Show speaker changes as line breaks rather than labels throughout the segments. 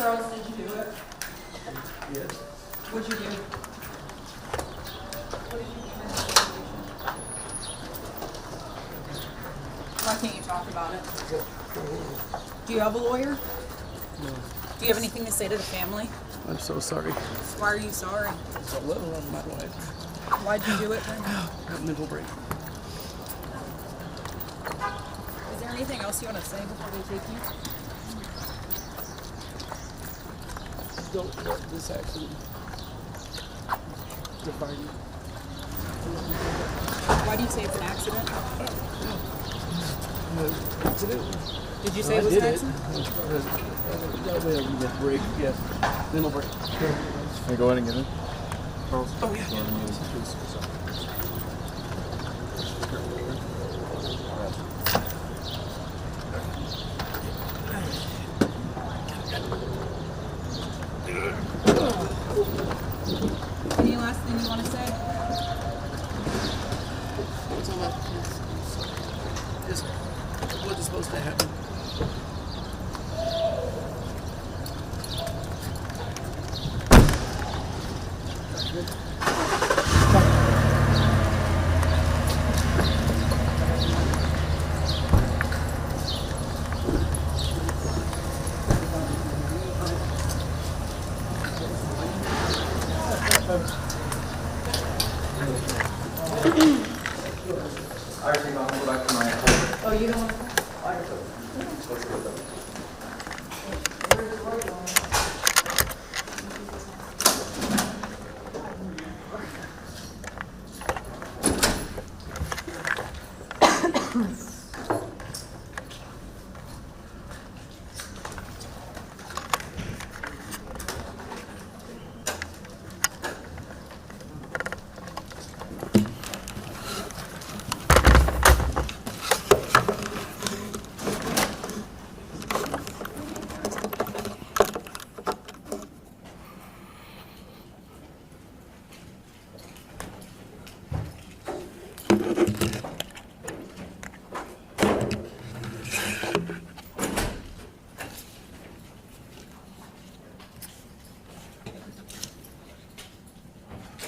Charles, did you do it?
Yes.
What'd you do? What did you do in this situation? Why can't you talk about it? Do you have a lawyer?
No.
Do you have anything to say to the family?
I'm so sorry.
Why are you sorry?
It's a little on my wife.
Why'd you do it then?
Got a mental break.
Is there anything else you want to say before they take you?
Don't let this accident define you.
Why do you say it's an accident?
Accident?
Did you say it was an accident?
Got a mental break, yes. Mental break.
Can I go ahead and get in? Charles?
Oh, yeah.
Go ahead and get in.
Any last thing you want to say?
What's all that? Just what is supposed to happen.
Oh, you don't want to?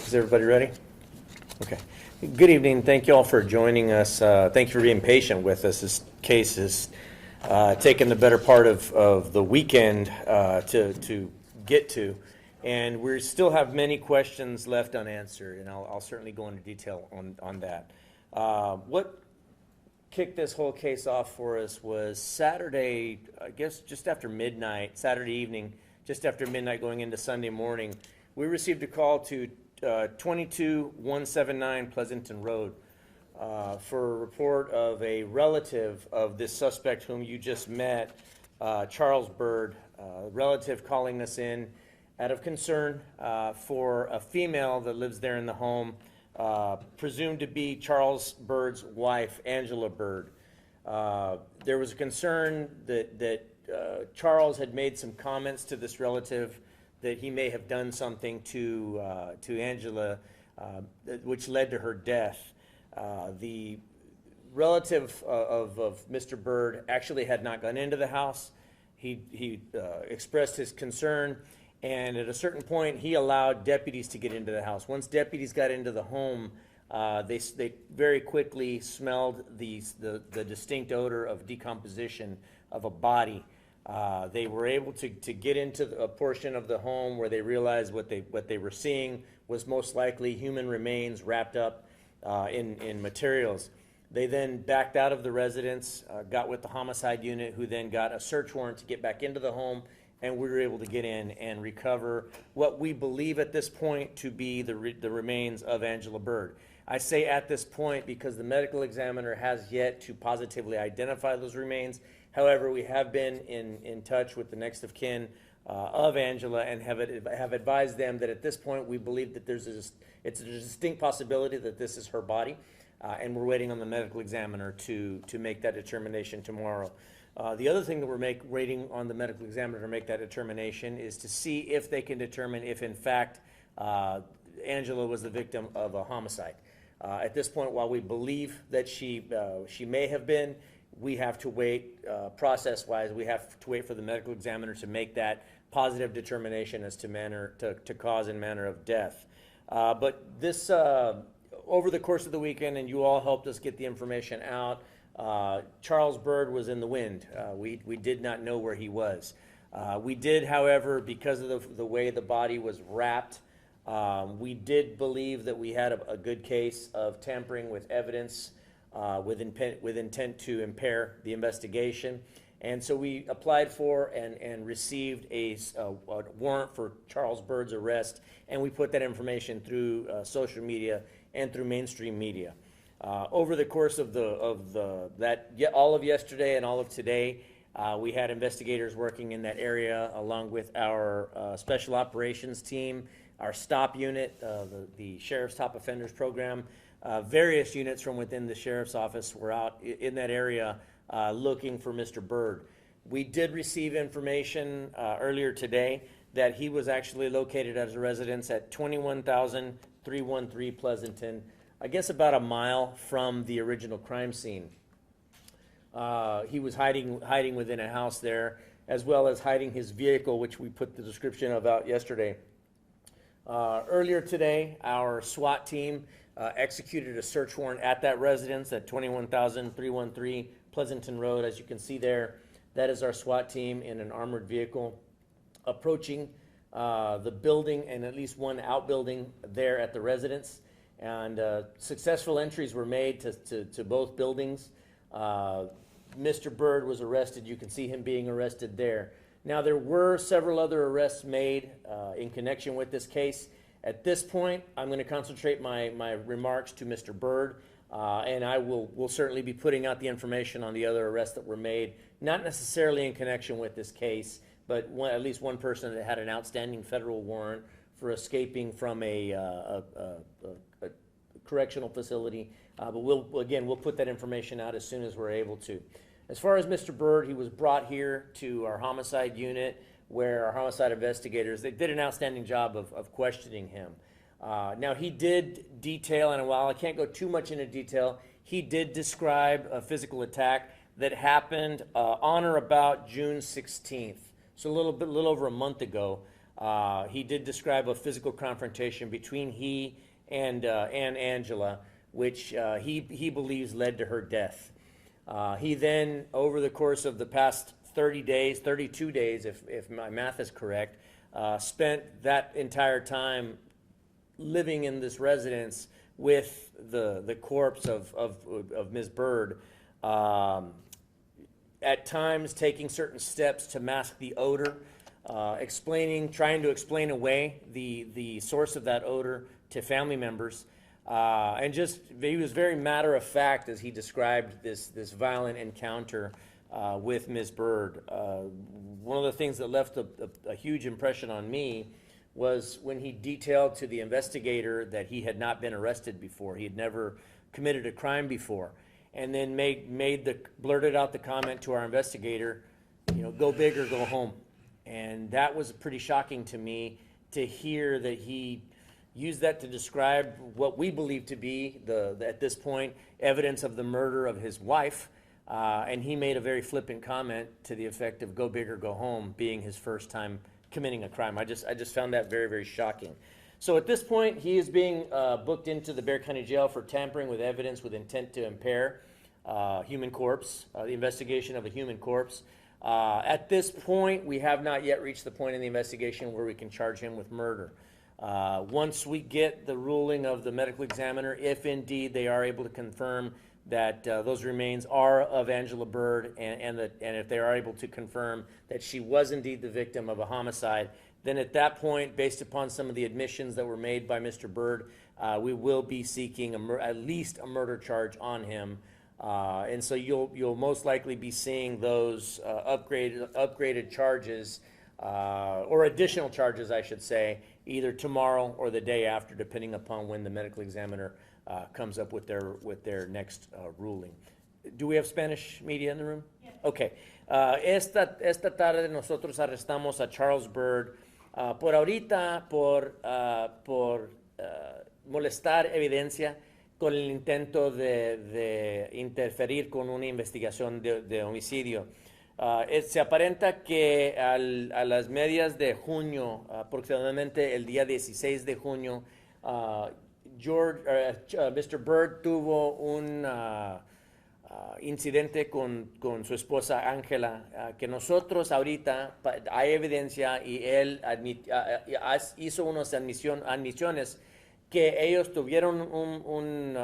Is everybody ready? Okay. Good evening. Thank you all for joining us. Thank you for being patient with us. This case has taken the better part of the weekend to get to, and we still have many questions left unanswered, and I'll certainly go into detail on that. What kicked this whole case off for us was Saturday, I guess just after midnight, Saturday evening, just after midnight going into Sunday morning, we received a call to 22179 Pleasanton Road for a report of a relative of this suspect whom you just met, Charles Byrd, relative calling us in out of concern for a female that lives there in the home, presumed to be Charles Byrd's wife, Angela Byrd. There was a concern that Charles had made some comments to this relative that he may have done something to Angela, which led to her death. The relative of Mr. Byrd actually had not gone into the house. He expressed his concern, and at a certain point, he allowed deputies to get into the house. Once deputies got into the home, they very quickly smelled the distinct odor of decomposition of a body. They were able to get into a portion of the home where they realized what they were seeing was most likely human remains wrapped up in materials. They then backed out of the residence, got with the homicide unit, who then got a search warrant to get back into the home, and we were able to get in and recover what we believe at this point to be the remains of Angela Byrd. I say at this point because the medical examiner has yet to positively identify those remains. However, we have been in touch with the next of kin of Angela and have advised them that at this point we believe that it's a distinct possibility that this is her body, and we're waiting on the medical examiner to make that determination tomorrow. The other thing that we're waiting on the medical examiner to make that determination is to see if they can determine if in fact Angela was the victim of a homicide. At this point, while we believe that she may have been, we have to wait, process-wise, we have to wait for the medical examiner to make that positive determination as to cause and manner of death. But this, over the course of the weekend, and you all helped us get the information out, Charles Byrd was in the wind. We did not know where he was. We did, however, because of the way the body was wrapped, we did believe that we had a good case of tampering with evidence with intent to impair the investigation. And so we applied for and received a warrant for Charles Byrd's arrest, and we put that information through social media and through mainstream media. Over the course of all of yesterday and all of today, we had investigators working in that area along with our special operations team, our STOP unit, the Sheriff's Top Offenders Program. Various units from within the Sheriff's Office were out in that area looking for Mr. Byrd. We did receive information earlier today that he was actually located as a residence at 21,313 Pleasanton, I guess about a mile from the original crime scene. He was hiding within a house there, as well as hiding his vehicle, which we put the description of out yesterday. Earlier today, our SWAT team executed a search warrant at that residence at 21,313 Pleasanton Road. As you can see there, that is our SWAT team in an armored vehicle approaching the building and at least one outbuilding there at the residence. And successful entries were made to both buildings. Mr. Byrd was arrested. You can see him being arrested there. Now, there were several other arrests made in connection with this case. At this point, I'm going to concentrate my remarks to Mr. Byrd, and I will certainly be putting out the information on the other arrests that were made, not necessarily in connection with this case, but at least one person that had an outstanding federal warrant for escaping from a correctional facility. But we'll put that information out as soon as we're able to. As far as Mr. Byrd, he was brought here to our homicide unit, where our homicide investigators, they did an outstanding job of questioning him. Now, he did detail, and while I can't go too much into detail, he did describe a physical attack that happened on or about June 16th. So a little over a month ago. He did describe a physical confrontation between he and Angela, which he believes led to her death. He then, over the course of the past 32 days, if my math is correct, spent that entire time living in this residence with the corpse of Ms. Byrd, at times taking certain steps to mask the odor, trying to explain away the source of that odor to family members. And he was very matter of fact as he described this violent encounter with Ms. Byrd. One of the things that left a huge impression on me was when he detailed to the investigator that he had not been arrested before. He had never committed a crime before. And then blurted out the comment to our investigator, go big or go home. And that was pretty shocking to me to hear that he used that to describe what we believe to be at this point, evidence of the murder of his wife. And he made a very flippant comment to the effect of go big or go home, being his first time committing a crime. I just found that very, very shocking. So at this point, he is being booked into the Bexar County Jail for tampering with evidence with intent to impair human corpse, the investigation of a human corpse. At this point, we have not yet reached the point in the investigation where we can charge him with murder. Once we get the ruling of the medical examiner, if indeed they are able to confirm that those remains are of Angela Byrd, and if they are able to confirm that she was indeed the victim of a homicide, then at that point, based upon some of the admissions that were made by Mr. Byrd, we will be seeking at least a murder charge on him. And so you'll most likely be seeing those upgraded charges, or additional charges, I should say, either tomorrow or the day after, depending upon when the medical examiner comes up with their next ruling. Do we have Spanish media in the room? Yes. Okay. Esta tarde nosotros arrestamos a Charles Byrd por ahorita, por molestar evidencia con el intento de interferir con una investigación de homicidio. Se aparenta que a las medias de junio, aproximadamente el día 16 de junio, Mr. Byrd tuvo un incidente con su esposa Ángela, que nosotros ahorita hay evidencia y él hizo unas admisiones que ellos tuvieron un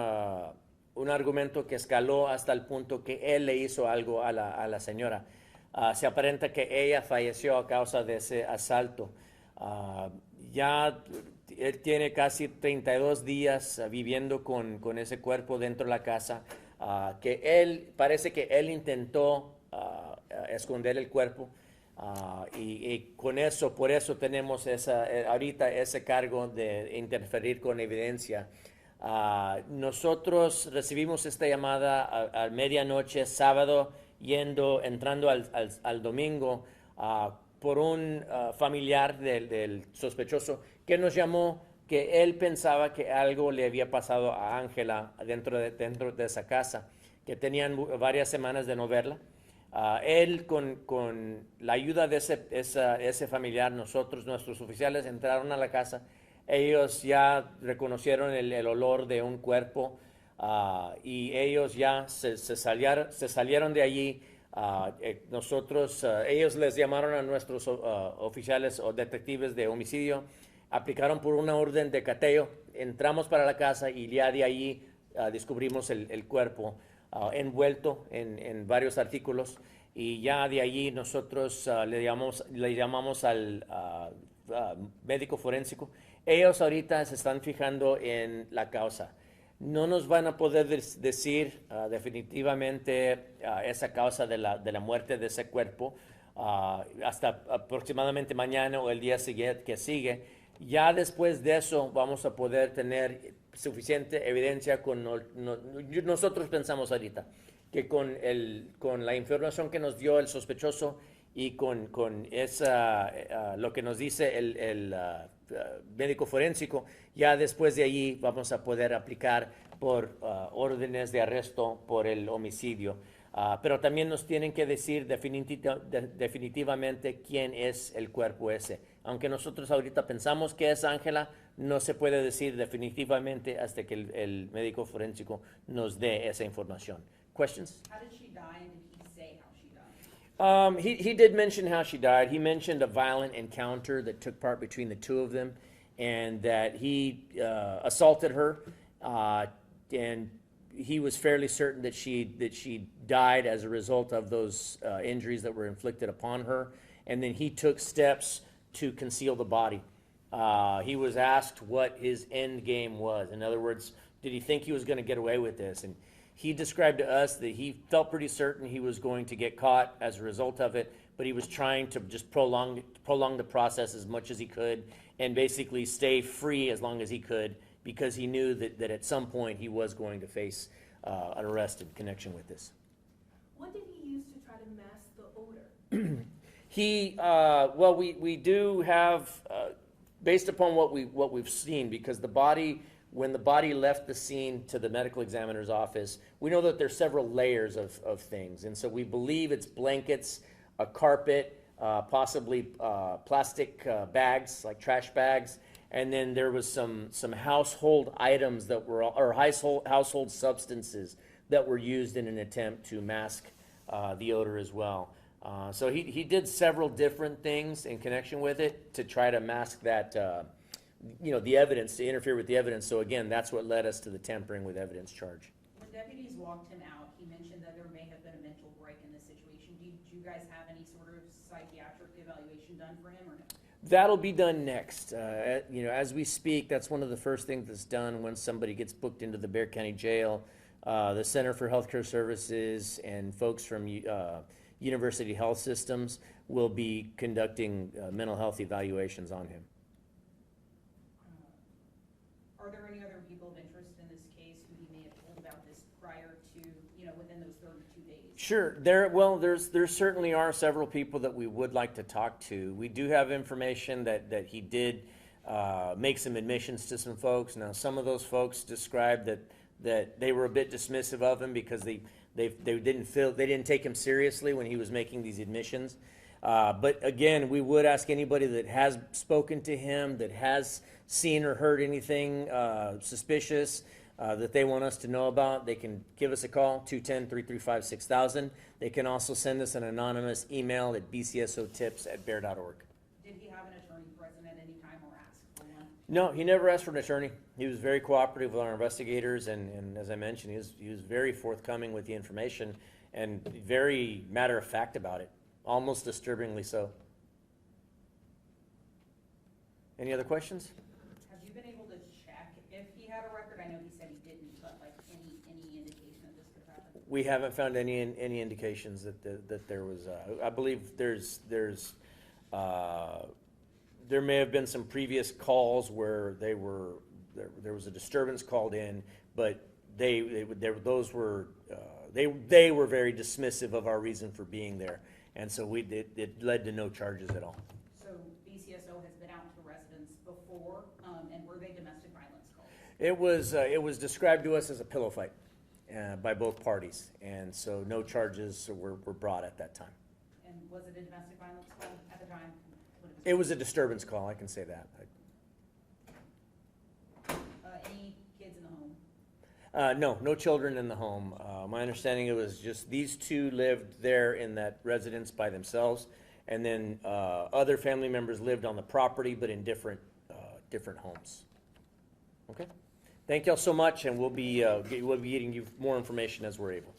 argumento que escaló hasta el punto que él le hizo algo a la señora. Se aparenta que ella falleció a causa de ese asalto. Ya él tiene casi 32 días viviendo con ese cuerpo dentro de la casa, parece que él intentó esconder el cuerpo, y por eso tenemos ahorita ese cargo de interferir con evidencia. Nosotros recibimos esta llamada a medianoche, sábado, entrando al domingo, por un familiar del sospechoso que nos llamó que él pensaba que algo le había pasado a Ángela dentro de esa casa, que tenían varias semanas de no verla. Él, con la ayuda de ese familiar, nuestros oficiales entraron a la casa. Ellos ya reconocieron el olor de un cuerpo, y ellos ya se salieron de allí. Ellos les llamaron a nuestros oficiales o detectives de homicidio, aplicaron por una orden de cateo, entramos para la casa y ya de allí descubrimos el cuerpo envuelto en varios artículos, y ya de allí nosotros le llamamos al médico forénsico. Ellos ahorita se están fijando en la causa. No nos van a poder decir definitivamente esa causa de la muerte de ese cuerpo hasta aproximadamente mañana o el día siguiente que sigue. Ya después de eso vamos a poder tener suficiente evidencia nosotros pensamos ahorita que con la información que nos dio el sospechoso y con lo que nos dice el médico forénsico, ya después de allí vamos a poder aplicar por órdenes de arresto por el homicidio. Pero también nos tienen que decir definitivamente quién es el cuerpo ese. Aunque nosotros ahorita pensamos que es Ángela, no se puede decir definitivamente hasta que el médico forénsico nos dé esa información. Questions?
How did she die, and did he say how she died?
He did mention how she died. He mentioned a violent encounter that took part between the two of them, and that he assaulted her, and he was fairly certain that she died as a result of those injuries that were inflicted upon her. And then he took steps to conceal the body. He was asked what his end game was. In other words, did he think he was going to get away with this? And he described to us that he felt pretty certain he was going to get caught as a result of it, but he was trying to just prolong the process as much as he could and basically stay free as long as he could, because he knew that at some point he was going to face an arrest in connection with this.
What did he use to try to mask the odor?
We do have, based upon what we've seen, because when the body left the scene to the medical examiner's office, we know that there's several layers of things. And so we believe it's blankets, a carpet, possibly plastic bags, like trash bags. And then there was some household items or household substances that were used in an attempt to mask the odor as well. So he did several different things in connection with it to try to mask that, the evidence, to interfere with the evidence. So again, that's what led us to the tampering with evidence charge.
When deputies walked him out, he mentioned that there may have been a mental break in this situation. Did you guys have any sort of psychiatric evaluation done for him, or no?
That'll be done next. As we speak, that's one of the first things that's done when somebody gets booked into the Bexar County Jail. The Center for Healthcare Services and folks from University Health Systems will be conducting mental health evaluations on him.
Are there any other people of interest in this case who he may have told about this prior to, within those 32 days?
Sure. There certainly are several people that we would like to talk to. We do have information that he did make some admissions to some folks. Now, some of those folks described that they were a bit dismissive of him because they didn't take him seriously when he was making these admissions. But again, we would ask anybody that has spoken to him, that has seen or heard anything suspicious that they want us to know about, they can give us a call, 210-335-6000. They can also send us an anonymous email at bcsotips@bear.org.
Did he have an attorney present at any time or ask for one?
No, he never asked for an attorney. He was very cooperative with our investigators, and as I mentioned, he was very forthcoming with the information and very matter of fact about it, almost disturbingly so. Any other questions?
Have you been able to check if he had a record? I know he said he didn't, but like any indication that this could happen?
We haven't found any indications that there was. I believe there may have been some previous calls where there was a disturbance called in, but they were very dismissive of our reason for being there, and so it led to no charges at all.
So BCSO has been out to residents before, and were they domestic violence calls?
It was described to us as a pillow fight by both parties, and so no charges were brought at that time.
And was it a domestic violence call at the time?
It was a disturbance call, I can say that.
Any kids in the home?
No children in the home. My understanding, it was just these two lived there in that residence by themselves, and then other family members lived on the property, but in different homes. Okay? Thank y'all so much, and we'll be getting you more information as we're able.